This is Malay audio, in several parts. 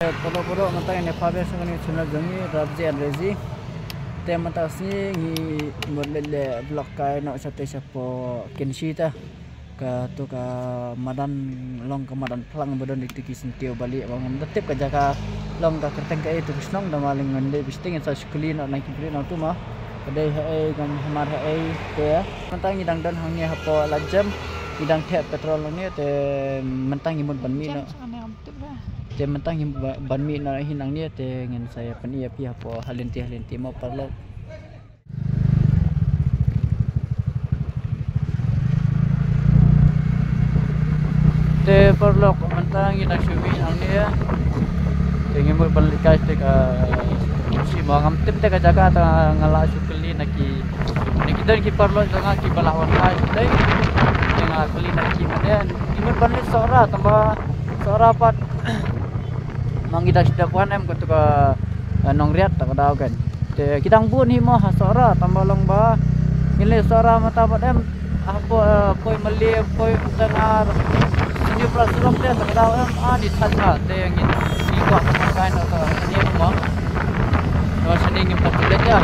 Polo mata ini Fabian sengani channel jangi Rabzi and Rezi. Tem mata sini ni model blog kai nak sate siapa Kenshi ta. Ka tu ka madan long ka madan plang badan ditiki sentio balik bangun tetep ka jaga long ka kerteng ka itu bisnong da maling ngende bisting sa skuli nak naik kibri nak tu mah. Kadai hai kan hamar hai te mentang idang dan hangnya hapo lajam idang tep petrol ni te mentang imut ban mi nak. Te mentang ban mi nak hinang ni te ngan saya penia pi hapo halenti mau perlu. Te perlu mentang kita syubi ang dia. Te ngimut balik kai te ka si mangam tip te ka jaga ta ngala syukli naki. Niki dan ki perlu jangan ki balawan kai te. Jangan kali naki mana ngimut balik sora tambah sora pat. Mang kita sudah puan em kutu ka nongriat tak ada kan. Te kita pun himo sora tambah long ba. Nilai sora mata pat em apa poi meli poi tengah New Plus dia tak tahu di sana te yang ini kuat makan atau ni semua. Kalau sini ni pasti dia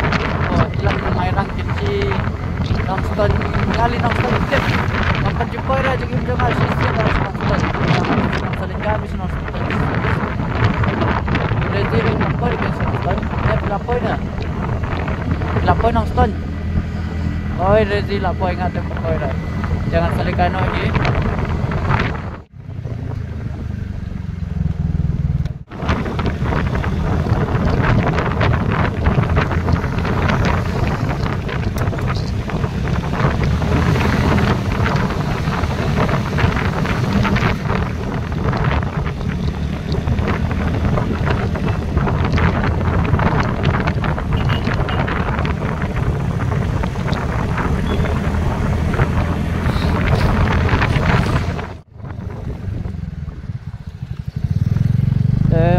oh hilang mainan kecil nonton kali nonton tip nonton jumpa dia juga jangan sisi dalam nonton saling kami nonton dia jadi apa dia nonton dia lapoi nonton oh dia lapoi ingat tu lapoi dah jangan saling kano lagi.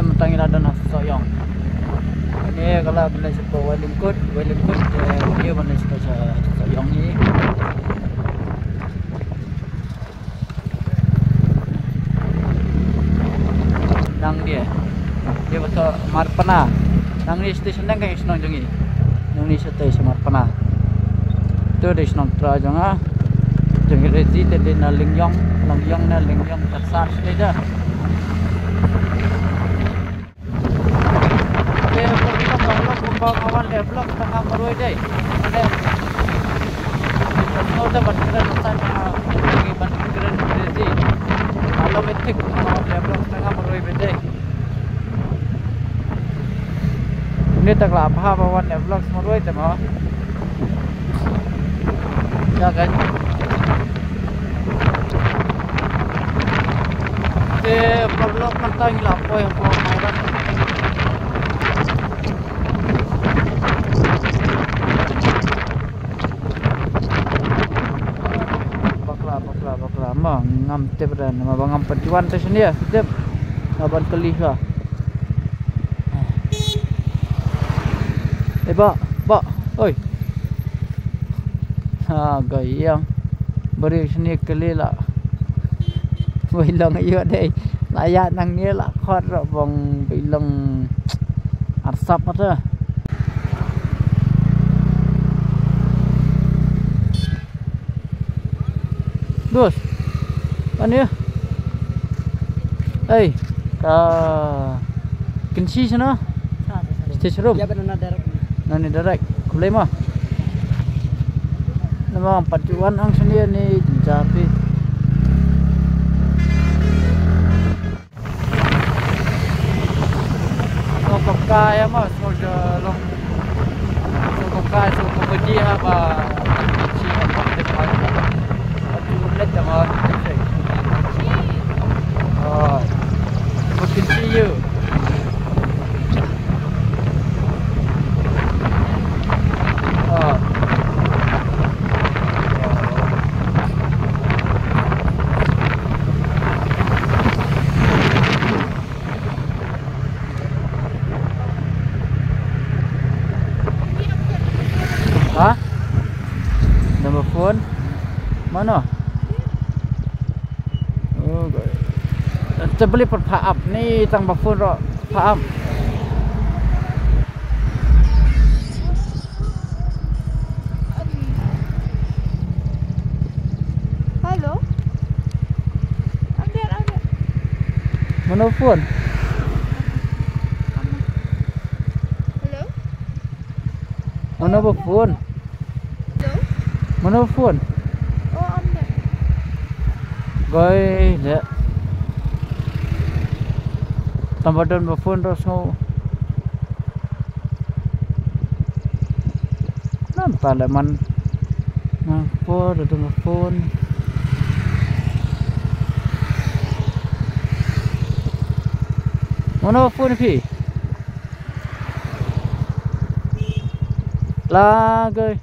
Mentang ada nasi soyong. Ini kalau benda sebuah walingkut dia benda sebuah soyong ni. Nang dia betul Marpana. Nang ni stesen nang kan isnong jangi. Nang ni stesen Marpana. Tu di isnong tra janga. Jangi rezi tadi na lingyong tersar saja. Kawan dia blok tengah merui deh. Ada. Semua dah bergerak sana lagi bergerak berhenti. Kalau metik kawan dia blok tengah merui deh. Ini tak lah apa kawan dia blok merui cuma. Ya kan. Blok mentang lapo yang kau mainan. Ngam tip dan ngam perjuan tu sini ya tip ngaban kelih lah. Pak, oi. Gayang beri sini kelih lah. Bilang ayo deh, layak nang ni lah khot bong bilang arsap apa. Dos. Ano ya? Hey, ka Kenshi sana? Stage room. Ya benar direct. Nani direct. Kulay mo. Namang pajuan ang saniya ni Japi. So kaya mo so long. So kaya so komedi apa? Kenshi apa depan. Pajuan sama. Oh, we can see you. Oh. Hah? Number phone? Mana? Oh, God. Kita beli perpaap ni tang bafun ro Paham? Halo. Ambil. Mana phone? Halo. Mana phone? Halo. Mana phone? Oh, ambil. Goi le. Tambah dan phone terus ngau. Nampak le man. Phone ada phone. Mana phone pi? Lah goi.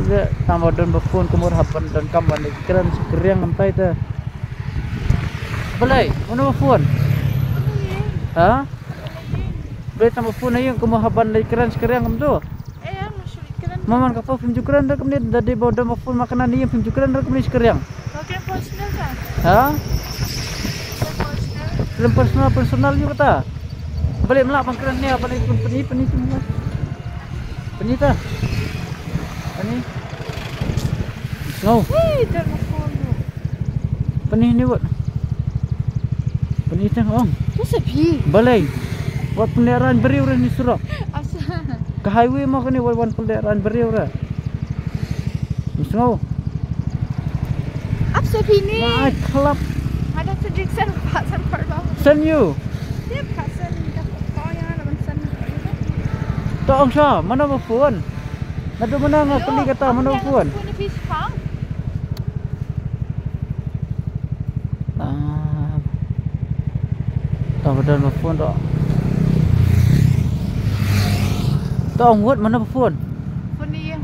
Dia tambah dan berpun kumur hapan dan kamban keren sekeriang sampai tu. Boleh, mana berpun? Ha? Boleh tambah pun ayang kumur hapan lagi keren sekeriang kamu tu. Masuk keren. Maman kapal film keren dah kemudian dari bawah dan berpun makanan ni film keren dah kemudian sekeriang. Pakai personal kan? Ha? Personal. Film personal juga tak? Boleh melak pangkeran ni apa lagi peni semua. Peni tak? Peni. No. Hei, telefon tu. Peni ni buat. Peni tengok. Tu sepi. Balai. Buat penderaan beriu ni suruh. Asal. Ke highway mah kan ni buat penderaan beriu dah. Misal. Apa sepi ni? Nah, kelap. Ada sejak sen pak sen part bawah. Send you. Dia pak sen dapat kau yang ada sen. Tak angsa, mana mau phone? Nado mana ngah peli kata mana phone? Phone ni fish farm. Tak ada phone tak. Tak buat mana phone? Phone ni yang.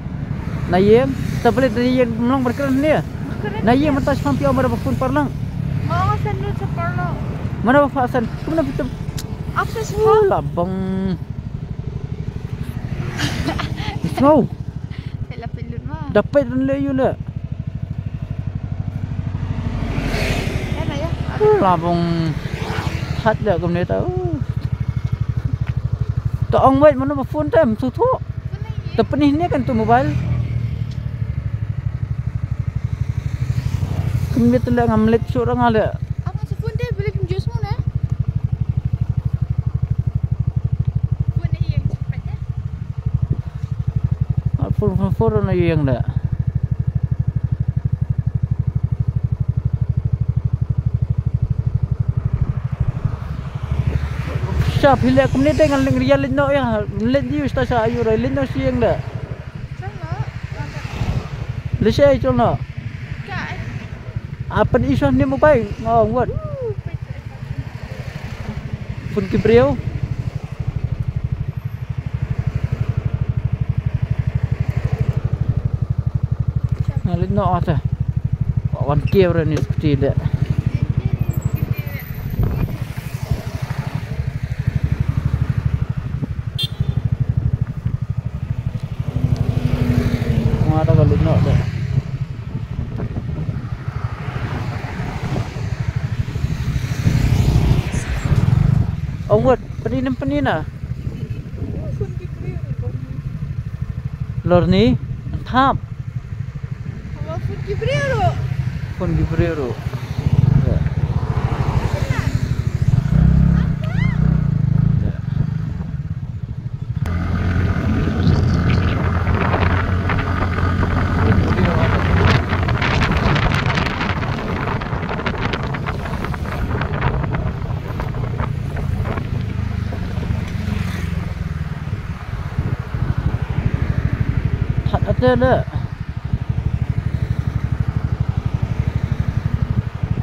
Nayem, tak boleh dari yang melong berkeran ni. Keren. Nayem mentas sampai amar phone parlang. Mau sen dulu separlo. Mana fasan? Kemana kita? Apa sih? Labang. Snow. Saya pelut mah. Dapat dan layu le. Enak ya. Labang. Hat dah kemudian tahu. Tak ang wait mana phone time suatu. Terpenih ni kan tu mobile. Kemudian tu lah ngamlet seorang ada. Apa sih phone dia boleh pinjam semua na? Phone ni yang cepat ya. Phone na yang dah. Siap hilang kemudian dengan real lino ya. Let you start ayu rai lino siang dah. Sama. Lesai cuma. Kai. Apa ni isu ni mobile? Ngau buat. Phone kibriu. Lino ada. Wan kieu ni seperti dah. Ada kalau nak dah. Oh buat penin ah. Phone kibriu. Lor ni thap. Apa phone kibriu? Phone kibriu. Ada dah.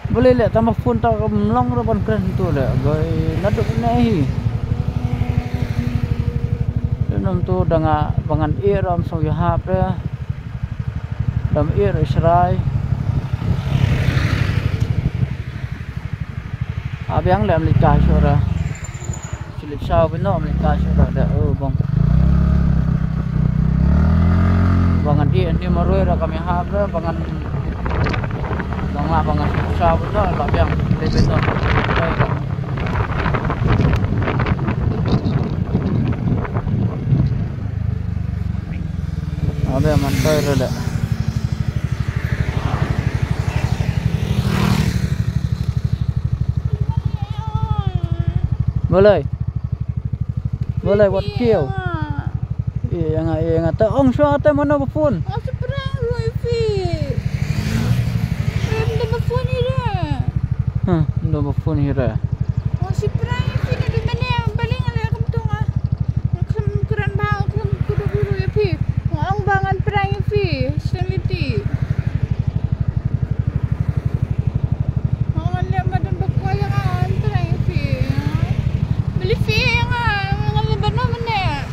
Boleh le tambah phone tak melong depan keren tu le. Gai naduk ni. Dalam tu dengan bangan air am so ya hap ya. Dam air Israel. Abiang le Amerika syura. Cilik syau beno Amerika syura dah. Oh bang. ni maroi ra kami habra pangan pangan susah betul lah biang lebih tu. Ada mantai rada. Boleh buat kill. Yang tak ong syah tak mana berpun. Masih perang Roy Fi. Rem dah berpun ni dah. Dah berpun hira. Masih perang Fi ni di mana yang paling alih kamu tu ah. Kem keran bang, kem kudu biru ya Fi. Orang bangan perang Fi, stability. Orang lihat badan berkoyangan perang Fi. Beli Fi yang benar mana?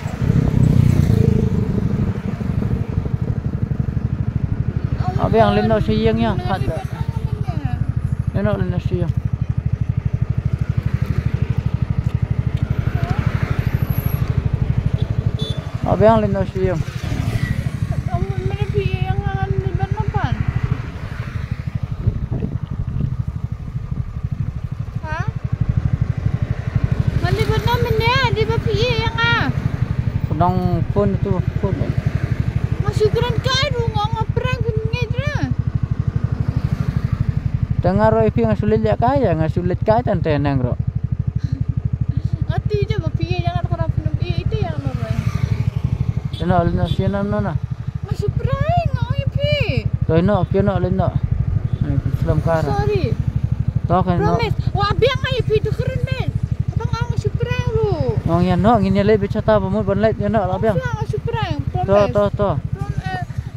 Abi yang lino siyang ya, ada. Lino siyang. Abi yang lino siyang. Mana piye yang libat napan? Ha? Mana libat napan ni? Di bawah piye yang Sedang pun itu pun. Masih keren kai rumah ngaprang punya je. Dengar Roy Fi ngasulit ya kaya, ngasulit kaya tante nang ro. Ngati je bawah piye jangan kena film itu yang normal. Lino siyang na. Masih perang ai pi. Toy no, piano lino. Islam kara. Sorry. Toh kan no. Promise. Wah biang ai pi tu keren men. Abang masih perang lu. Ngong yan no, ngin le bicara apa mu ban let ya no la biang. Masih perang. Promise. To.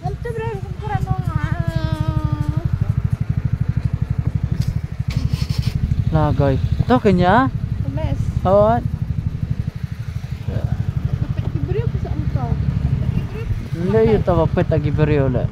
Nanti berang keren no. Lah guys. Toh kenya. Promise. Awat. Dapat diberi apa sama kau? Hindi ito papet lagi beriyo la.